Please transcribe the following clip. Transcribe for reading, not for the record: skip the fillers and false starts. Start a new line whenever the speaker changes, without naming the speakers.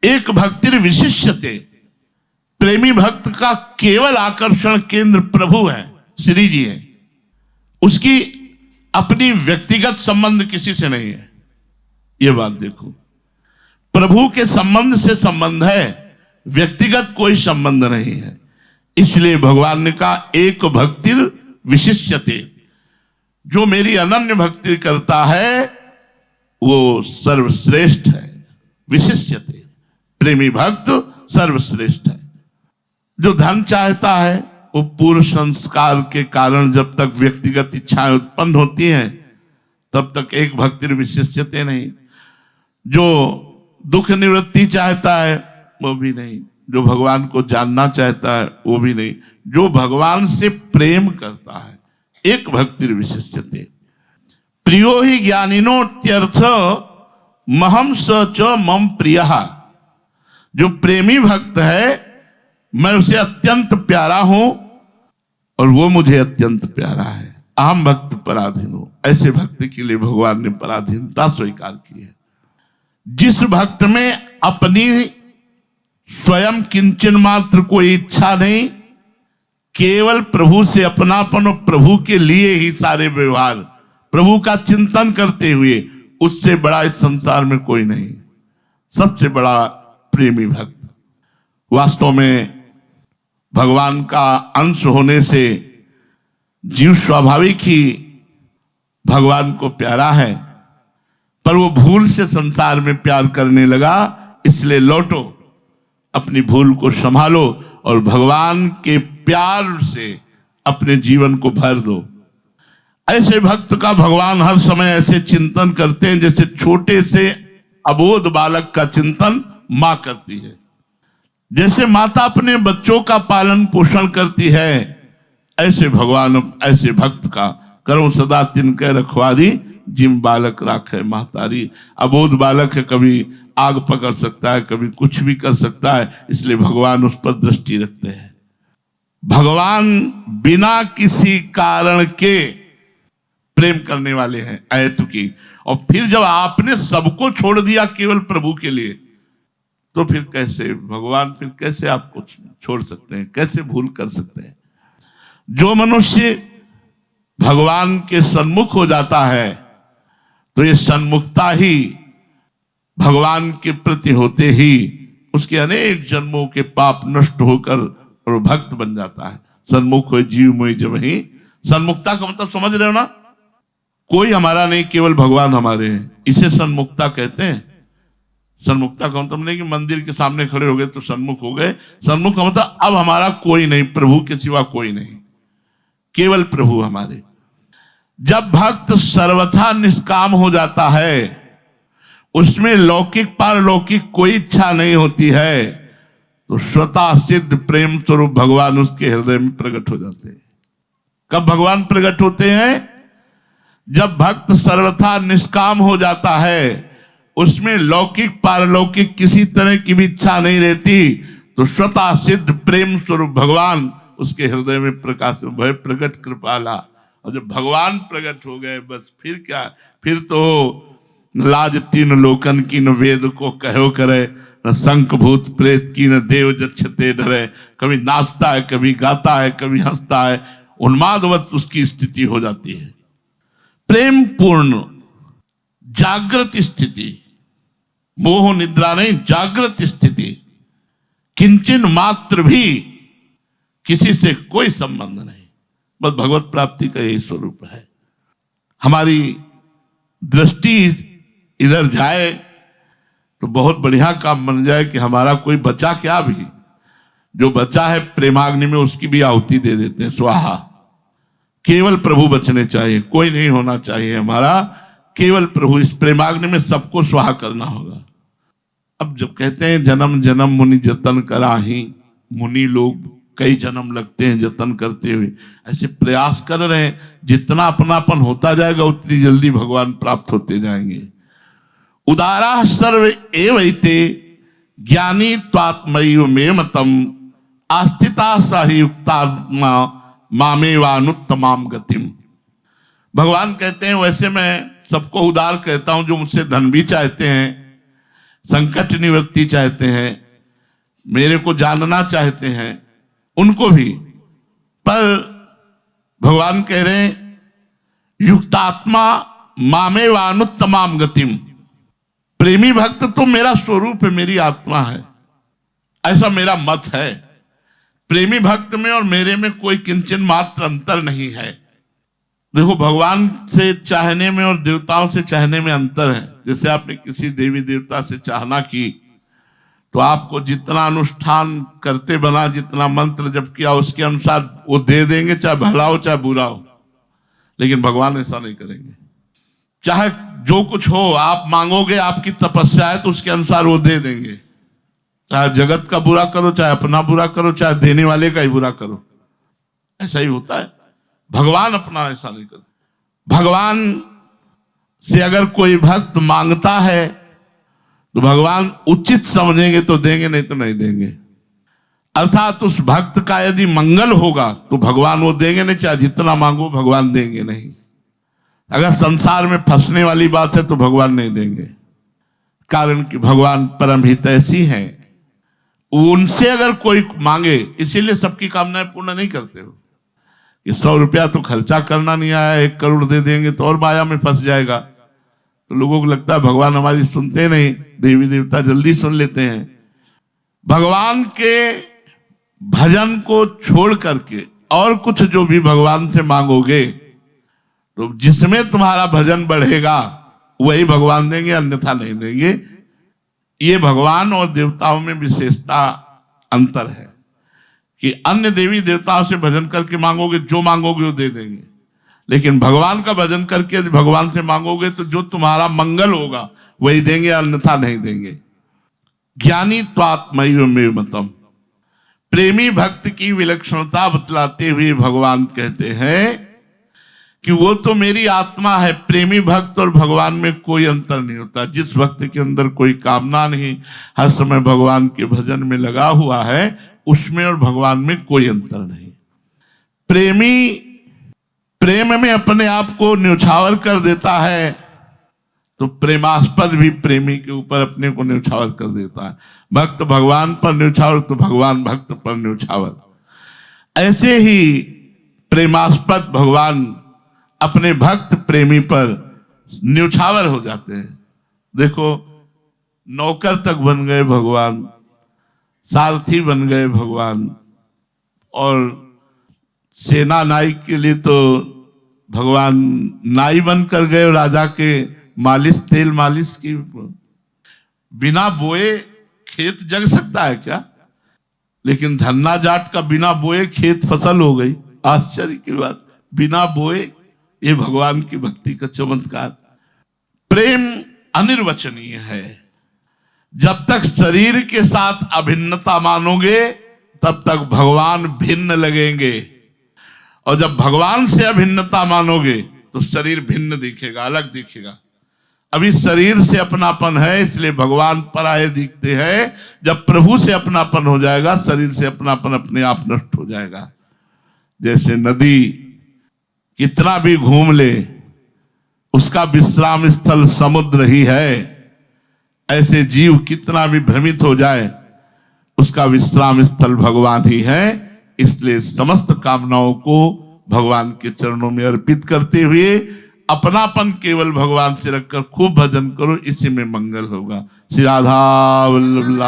एक भक्तिर विशिष्यते, प्रेमी भक्त का केवल आकर्षण केंद्र प्रभु है, श्री जी है। उसकी अपनी व्यक्तिगत संबंध किसी से नहीं है। यह बात देखो, प्रभु के संबंध से संबंध है, व्यक्तिगत कोई संबंध नहीं है। इसलिए भगवान ने कहा एक भक्तिर विशिष्यते, जो मेरी अनन्य भक्ति करता है वो सर्वश्रेष्ठ है। विशिष्यते, प्रेमी भक्त सर्वश्रेष्ठ है। जो धन चाहता है वो पूर्व संस्कार के कारण जब तक व्यक्तिगत इच्छाएं उत्पन्न होती हैं तब तक एक भक्तिर विशिष्यते नहीं। जो दुख निवृत्ति चाहता है वो भी नहीं, जो भगवान को जानना चाहता है वो भी नहीं, जो भगवान से प्रेम करता है एक भक्तिर विशिष्यते। प्रियो ही ज्ञानिनोत्यर्थ महम स च मम प्रियः। जो प्रेमी भक्त है मैं उसे अत्यंत प्यारा हूं और वो मुझे अत्यंत प्यारा है। अहम भक्त पराधीन हूं। ऐसे भक्त के लिए भगवान ने पराधीनता स्वीकार की है। जिस भक्त में अपनी स्वयं किंचन मात्र कोई इच्छा नहीं, केवल प्रभु से अपनापन और प्रभु के लिए ही सारे व्यवहार, प्रभु का चिंतन करते हुए, उससे बड़ा इस संसार में कोई नहीं। सबसे बड़ा प्रेमी भक्त। वास्तव में भगवान का अंश होने से जीव स्वाभाविक ही भगवान को प्यारा है, पर वो भूल से संसार में प्यार करने लगा। इसलिए लौटो, अपनी भूल को संभालो और भगवान के प्यार से अपने जीवन को भर दो। ऐसे भक्त का भगवान हर समय ऐसे चिंतन करते हैं जैसे छोटे से अबोध बालक का चिंतन मां करती है। जैसे माता अपने बच्चों का पालन पोषण करती है, ऐसे भगवान ऐसे भक्त का करो सदा तिनके रखवारी, जिम बालक राखे महतारी। अबोध बालक है, कभी आग पकड़ सकता है, कभी कुछ भी कर सकता है, इसलिए भगवान उस पर दृष्टि रखते हैं। भगवान बिना किसी कारण के प्रेम करने वाले हैं अहेतुकी। और फिर जब आपने सबको छोड़ दिया केवल प्रभु के लिए, तो फिर कैसे भगवान, फिर कैसे आपको छोड़ सकते हैं, कैसे भूल कर सकते हैं। जो मनुष्य भगवान के सन्मुख हो जाता है तो ये सन्मुखता ही भगवान के प्रति होते ही उसके अनेक जन्मों के पाप नष्ट होकर और भक्त बन जाता है। सन्मुख हो जीव मोहि जब ही। सन्मुखता का मतलब समझ रहे हो ना? कोई हमारा नहीं, केवल भगवान हमारे हैं, इसे सन्मुखता कहते हैं। सन्मुखता का मतलब नहीं कि मंदिर के सामने खड़े हो गए तो सन्मुख हो गए। सन्मुख का मतलब अब हमारा कोई नहीं, प्रभु के सिवा कोई नहीं, केवल प्रभु हमारे। जब भक्त सर्वथा निष्काम हो जाता है, उसमें लौकिक पारलौकिक कोई इच्छा नहीं होती है, तो स्वतः सिद्ध प्रेम स्वरूप भगवान उसके हृदय में प्रकट हो जाते हैं। कब भगवान प्रकट होते हैं? जब भक्त सर्वथा निष्काम हो जाता है, उसमें लौकिक पारलौकिक किसी तरह की भी इच्छा नहीं रहती, तो स्वतः सिद्ध प्रेम स्वरूप भगवान उसके हृदय में प्रकाश भय प्रकट कृपाला। और जब भगवान प्रकट हो गए बस फिर क्या, फिर तो लाज तीन लोकन की न वेद को कहो करे, न शंख भूत प्रेत की न देव जच्छते डरे। कभी नाचता है, कभी गाता है, कभी हंसता है, उन्मादवत उसकी स्थिति हो जाती है। प्रेम पूर्ण जागृत स्थिति, मोह निद्रा नहीं, जागृत स्थिति। किंचन मात्र भी किसी से कोई संबंध नहीं, बस भगवत प्राप्ति का यही स्वरूप है। हमारी दृष्टि इधर जाए तो बहुत बढ़िया काम बन जाए कि हमारा कोई बचा क्या भी, जो बचा है प्रेमाग्नि में उसकी भी आहुति दे देते हैं, स्वाहा। केवल प्रभु बचने चाहिए, कोई नहीं होना चाहिए हमारा, केवल प्रभु। इस प्रेमाग्नि में सबको स्वाहा करना होगा। अब जब कहते हैं जन्म जन्म मुनि जतन कराही, मुनि लोग कई जन्म लगते हैं जतन करते हुए, ऐसे प्रयास कर रहे हैं। जितना अपनापन होता जाएगा उतनी जल्दी भगवान प्राप्त होते जाएंगे। उदारा सर्व एवैते ज्ञानी त्वात्मैव मे मतम आस्थिता साहि युक्तात्मा मामेवानुत्तमाम गतिम। भगवान कहते हैं वैसे मैं सबको उदार कहता हूं, जो मुझसे धन भी चाहते हैं, संकट निवृत्ति चाहते हैं, मेरे को जानना चाहते हैं, उनको भी। पर भगवान कह रहे हैं युक्तात्मा मामे वानुत्तमाम गतिम। प्रेमी भक्त तो मेरा स्वरूप है, मेरी आत्मा है, ऐसा मेरा मत है। प्रेमी भक्त में और मेरे में कोई किंचन मात्र अंतर नहीं है। देखो, भगवान से चाहने में और देवताओं से चाहने में अंतर है। जैसे आपने किसी देवी देवता से चाहना की तो आपको जितना अनुष्ठान करते बना, जितना मंत्र जप किया, उसके अनुसार वो दे देंगे, चाहे भला हो चाहे बुरा हो। लेकिन भगवान ऐसा नहीं करेंगे। चाहे जो कुछ हो, आप मांगोगे, आपकी तपस्या है तो उसके अनुसार वो दे देंगे। चाहे जगत का बुरा करो, चाहे अपना बुरा करो, चाहे देने वाले का ही बुरा करो, ऐसा ही होता है। भगवान अपना ऐसा नहीं करते। भगवान से अगर कोई भक्त मांगता है तो भगवान उचित समझेंगे तो देंगे, नहीं तो नहीं देंगे। अर्थात उस भक्त का यदि मंगल होगा तो भगवान वो देंगे नहीं, चाहे जितना मांगो भगवान देंगे नहीं। अगर संसार में फंसने वाली बात है तो भगवान नहीं देंगे, कारण कि भगवान परम हितैषी हैं। उनसे अगर कोई मांगे, इसीलिए सबकी कामनाएं पूर्ण नहीं करते हो कि 100 रुपया तो खर्चा करना नहीं आया, 1 करोड़ दे देंगे तो और माया में फंस जाएगा। तो लोगों को लगता है भगवान हमारी सुनते नहीं, देवी देवता जल्दी सुन लेते हैं। भगवान के भजन को छोड़ करके और कुछ जो भी भगवान से मांगोगे तो जिसमें तुम्हारा भजन बढ़ेगा वही भगवान देंगे, अन्यथा नहीं देंगे। ये भगवान और देवताओं में विशेषता अंतर है कि अन्य देवी देवताओं से भजन करके मांगोगे, जो मांगोगे वो दे देंगे। लेकिन भगवान का भजन करके यदि भगवान से मांगोगे तो जो तुम्हारा मंगल होगा वही देंगे, अन्यथा नहीं देंगे। ज्ञानी त्वात्मैव मतम। प्रेमी भक्त की विलक्षणता बतलाते हुए भगवान कहते हैं कि वो तो मेरी आत्मा है। प्रेमी भक्त और भगवान में कोई अंतर नहीं होता। जिस भक्त के अंदर कोई कामना नहीं, हर समय भगवान के भजन में लगा हुआ है, उसमें और भगवान में कोई अंतर नहीं। प्रेमी प्रेम में अपने आप को न्यौछावर कर देता है तो प्रेमास्पद भी प्रेमी के ऊपर अपने को न्यौछावर कर देता है। भक्त भगवान पर न्यौछावर तो भगवान भक्त पर न्यौछावर। ऐसे ही प्रेमास्पद भगवान अपने भक्त प्रेमी पर न्यौछावर हो जाते हैं। देखो, नौकर तक बन गए भगवान, सारथी बन गए भगवान, और सेना नायक के लिए तो भगवान नाई बन कर गए और राजा के मालिश, तेल मालिश की। बिना बोए खेत जग सकता है क्या? लेकिन धन्ना जाट का बिना बोए खेत फसल हो गई। आश्चर्य की बात, बिना बोए। ये भगवान की भक्ति का चमत्कार। प्रेम अनिर्वचनीय है। जब तक शरीर के साथ अभिन्नता मानोगे तब तक भगवान भिन्न लगेंगे, और जब भगवान से अभिन्नता मानोगे तो शरीर भिन्न दिखेगा, अलग दिखेगा। अभी शरीर से अपनापन है इसलिए भगवान पराये दिखते हैं। जब प्रभु से अपनापन हो जाएगा, शरीर से अपनापन अपने आप नष्ट हो जाएगा। जैसे नदी कितना भी घूम ले, उसका विश्राम स्थल समुद्र ही है, ऐसे जीव कितना भी भ्रमित हो जाए, उसका विश्राम स्थल भगवान ही है। इसलिए समस्त कामनाओं को भगवान के चरणों में अर्पित करते हुए अपनापन केवल भगवान से रखकर खूब भजन करो, इसी में मंगल होगा। श्री राधा वल्लभ।